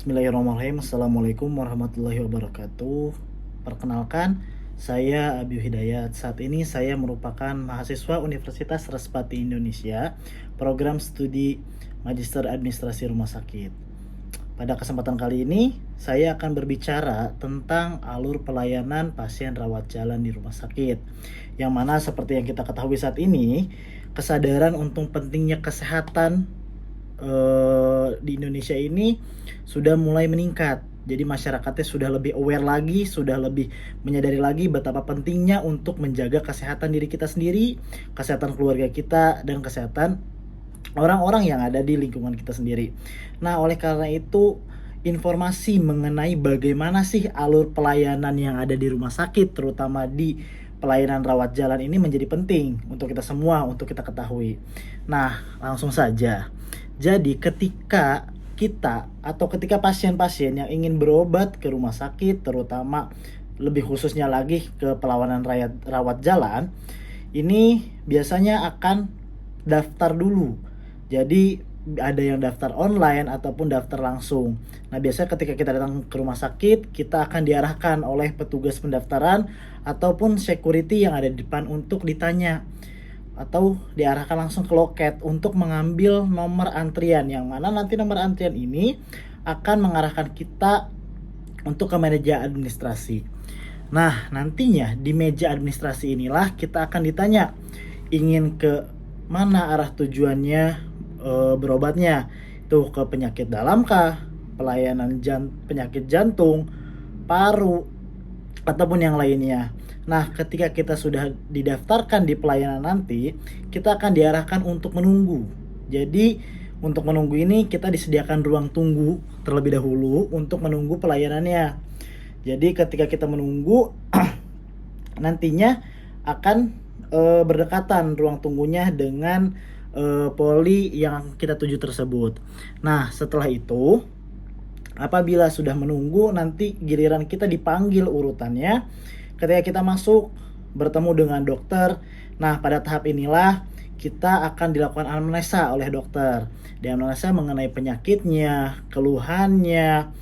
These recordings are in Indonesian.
Bismillahirrahmanirrahim. Assalamualaikum warahmatullahi wabarakatuh. Perkenalkan, saya Abiy Hidayat. Saat ini saya merupakan mahasiswa Universitas Respati Indonesia, program studi Magister Administrasi Rumah Sakit. Pada kesempatan kali ini, saya akan berbicara tentang alur pelayanan pasien rawat jalan di rumah sakit. Yang mana seperti yang kita ketahui saat ini, kesadaran untuk pentingnya kesehatan di Indonesia ini sudah mulai meningkat. Jadi masyarakatnya sudah lebih aware lagi, sudah lebih menyadari lagi betapa pentingnya untuk menjaga kesehatan diri kita sendiri, kesehatan keluarga kita, dan kesehatan orang-orang yang ada di lingkungan kita sendiri. Nah, oleh karena itu, informasi mengenai bagaimana sih alur pelayanan yang ada di rumah sakit, terutama di pelayanan rawat jalan ini menjadi penting untuk kita semua, untuk kita ketahui. Nah, langsung saja. Jadi ketika kita atau ketika pasien-pasien yang ingin berobat ke rumah sakit, terutama lebih khususnya lagi ke pelayanan rawat jalan, ini biasanya akan daftar dulu. Jadi ada yang daftar online ataupun daftar langsung. Nah, biasanya ketika kita datang ke rumah sakit, kita akan diarahkan oleh petugas pendaftaran ataupun security yang ada di depan untuk ditanya, atau diarahkan langsung ke loket untuk mengambil nomor antrian, yang mana nanti nomor antrian ini akan mengarahkan kita untuk ke meja administrasi. Nah, nantinya di meja administrasi inilah kita akan ditanya ingin ke mana arah tujuannya berobatnya. Itu ke penyakit dalam kah, pelayanan penyakit jantung, paru, ataupun yang lainnya. Nah, ketika kita sudah didaftarkan di pelayanan nanti, kita akan diarahkan untuk menunggu. Jadi, untuk menunggu ini kita disediakan ruang tunggu terlebih dahulu untuk menunggu pelayanannya. Jadi, ketika kita menunggu, nantinya akan berdekatan ruang tunggunya dengan poli yang kita tuju tersebut. Nah, setelah itu, apabila sudah menunggu, nanti giliran kita dipanggil urutannya. Ketika kita masuk bertemu dengan dokter, nah pada tahap inilah kita akan dilakukan anamnesa oleh dokter. Dianamnesa mengenai penyakitnya, keluhannya,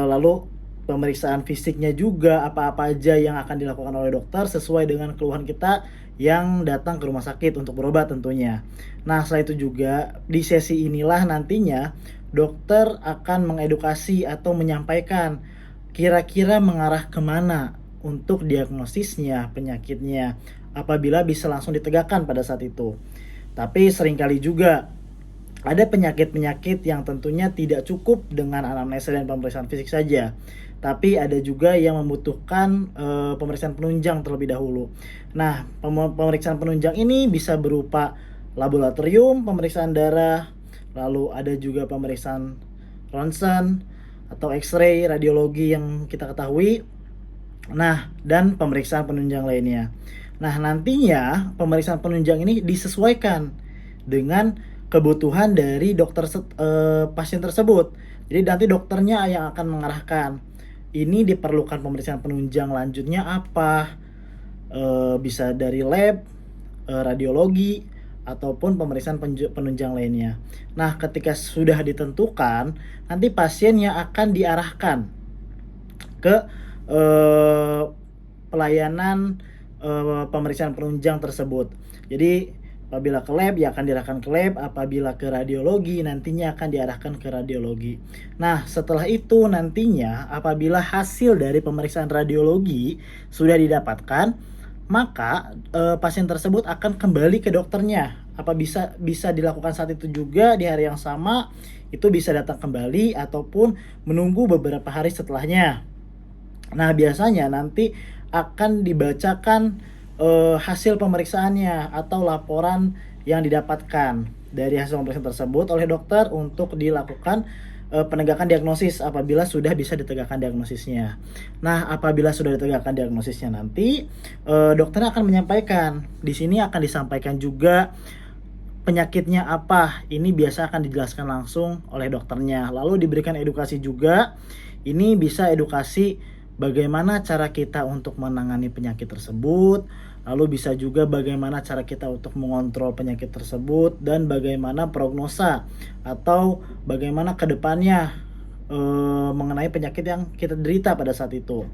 lalu pemeriksaan fisiknya juga, apa-apa aja yang akan dilakukan oleh dokter sesuai dengan keluhan kita yang datang ke rumah sakit untuk berobat tentunya. Nah, setelah itu juga di sesi inilah nantinya dokter akan mengedukasi atau menyampaikan kira-kira mengarah kemana untuk diagnosisnya, penyakitnya, apabila bisa langsung ditegakkan pada saat itu. Tapi seringkali juga ada penyakit-penyakit yang tentunya tidak cukup dengan anamnesa dan pemeriksaan fisik saja, tapi ada juga yang membutuhkan pemeriksaan penunjang terlebih dahulu. Nah, pemeriksaan penunjang ini bisa berupa laboratorium, pemeriksaan darah, lalu ada juga pemeriksaan ronsen atau X-ray, radiologi yang kita ketahui. Nah, dan pemeriksaan penunjang lainnya. Nah, nantinya pemeriksaan penunjang ini disesuaikan dengan kebutuhan dari pasien tersebut. Jadi nanti dokternya yang akan mengarahkan, ini diperlukan pemeriksaan penunjang lanjutnya apa, bisa dari lab, radiologi, ataupun pemeriksaan penunjang lainnya. Nah, ketika sudah ditentukan, nanti pasien yang akan diarahkan ke pelayanan pemeriksaan penunjang tersebut. Jadi apabila ke lab ya akan diarahkan ke lab, apabila ke radiologi nantinya akan diarahkan ke radiologi. Nah, setelah itu nantinya apabila hasil dari pemeriksaan radiologi sudah didapatkan, maka pasien tersebut akan kembali ke dokternya. Apa bisa dilakukan saat itu juga di hari yang sama, itu bisa datang kembali ataupun menunggu beberapa hari setelahnya. Nah, biasanya nanti akan dibacakan hasil pemeriksaannya atau laporan yang didapatkan dari hasil pemeriksaan tersebut oleh dokter untuk dilakukan penegakan diagnosis apabila sudah bisa ditegakkan diagnosisnya. Nah, apabila sudah ditegakkan diagnosisnya nanti dokter akan menyampaikan. Di sini akan disampaikan juga penyakitnya apa. Ini biasa akan dijelaskan langsung oleh dokternya. Lalu diberikan edukasi juga. Ini bisa edukasi bagaimana cara kita untuk menangani penyakit tersebut, lalu bisa juga bagaimana cara kita untuk mengontrol penyakit tersebut, dan bagaimana prognosa atau bagaimana kedepannya mengenai penyakit yang kita derita pada saat itu.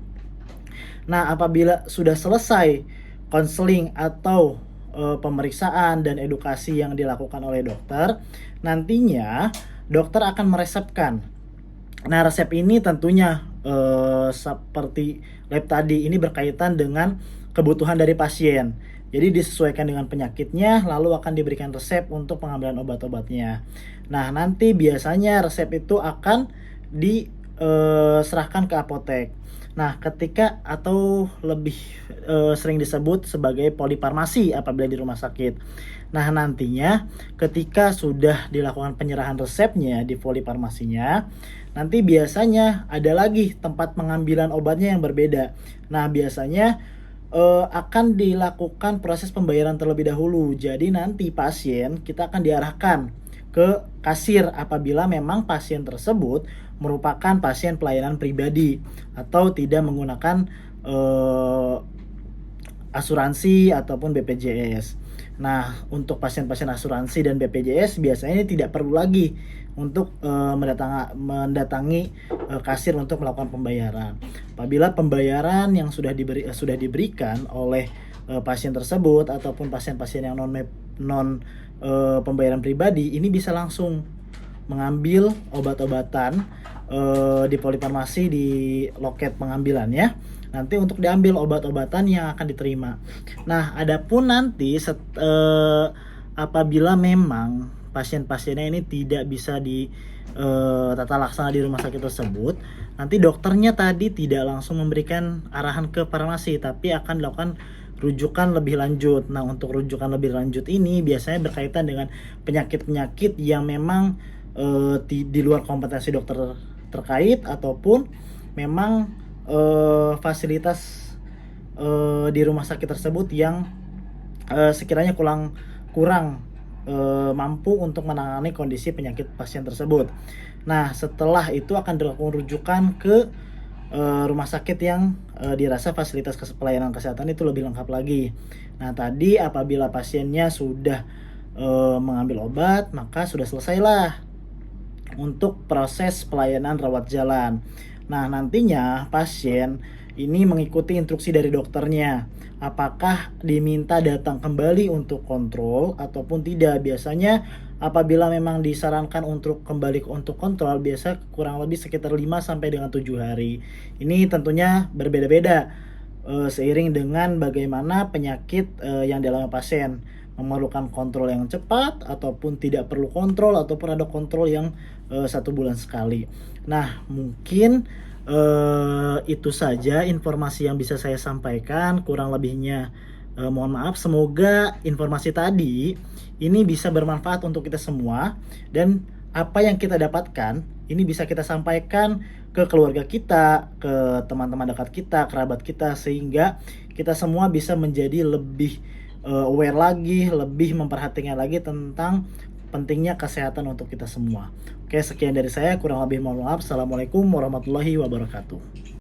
Nah, apabila sudah selesai konseling atau pemeriksaan dan edukasi yang dilakukan oleh dokter, nantinya dokter akan meresepkan. Nah, resep ini tentunya seperti lab tadi, ini berkaitan dengan kebutuhan dari pasien. Jadi disesuaikan dengan penyakitnya, lalu akan diberikan resep untuk pengambilan obat-obatnya. Nah, nanti biasanya resep itu akan diserahkan ke apotek. Nah, ketika atau lebih sering disebut sebagai polifarmasi apabila di rumah sakit. Nah, nantinya ketika sudah dilakukan penyerahan resepnya di polifarmasinya, nanti biasanya ada lagi tempat pengambilan obatnya yang berbeda. Nah, biasanya akan dilakukan proses pembayaran terlebih dahulu. Jadi nanti pasien kita akan diarahkan ke kasir apabila memang pasien tersebut merupakan pasien pelayanan pribadi atau tidak menggunakan asuransi ataupun BPJS. Nah, untuk pasien-pasien asuransi dan BPJS biasanya ini tidak perlu lagi untuk mendatangi kasir untuk melakukan pembayaran. Apabila pembayaran yang sudah diberikan oleh pasien tersebut ataupun pasien-pasien yang non pembayaran pribadi, ini bisa langsung mengambil obat-obatan di polifarmasi di loket pengambilannya. Nanti untuk diambil obat-obatan yang akan diterima. Nah, adapun nanti apabila memang pasien-pasiennya ini tidak bisa di tata laksana di rumah sakit tersebut, nanti dokternya tadi tidak langsung memberikan arahan ke farmasi, tapi akan dilakukan rujukan lebih lanjut. Nah, untuk rujukan lebih lanjut ini biasanya berkaitan dengan penyakit-penyakit yang memang di luar kompetensi dokter terkait ataupun memang fasilitas di rumah sakit tersebut yang sekiranya kurang mampu untuk menangani kondisi penyakit pasien tersebut. Nah, setelah itu akan dilakukan rujukan ke rumah sakit yang dirasa fasilitas pelayanan kesehatan itu lebih lengkap lagi. Nah, tadi apabila pasiennya sudah mengambil obat, maka sudah selesailah untuk proses pelayanan rawat jalan. Nah, nantinya pasien ini mengikuti instruksi dari dokternya. Apakah diminta datang kembali untuk kontrol ataupun tidak. Biasanya apabila memang disarankan untuk kembali untuk kontrol, biasa kurang lebih sekitar 5 sampai dengan 7 hari. Ini tentunya berbeda-beda seiring dengan bagaimana penyakit yang dialami pasien. Memerlukan kontrol yang cepat ataupun tidak perlu kontrol ataupun ada kontrol yang 1 bulan sekali. Nah, mungkin itu saja informasi yang bisa saya sampaikan. Kurang lebihnya mohon maaf. Semoga informasi tadi ini bisa bermanfaat untuk kita semua, dan apa yang kita dapatkan ini bisa kita sampaikan ke keluarga kita, ke teman-teman dekat kita, kerabat kita, sehingga kita semua bisa menjadi lebih aware lagi, lebih memperhatikan lagi tentang pentingnya kesehatan untuk kita semua. Oke, sekian dari saya, kurang lebih mohon maaf. Assalamualaikum warahmatullahi wabarakatuh.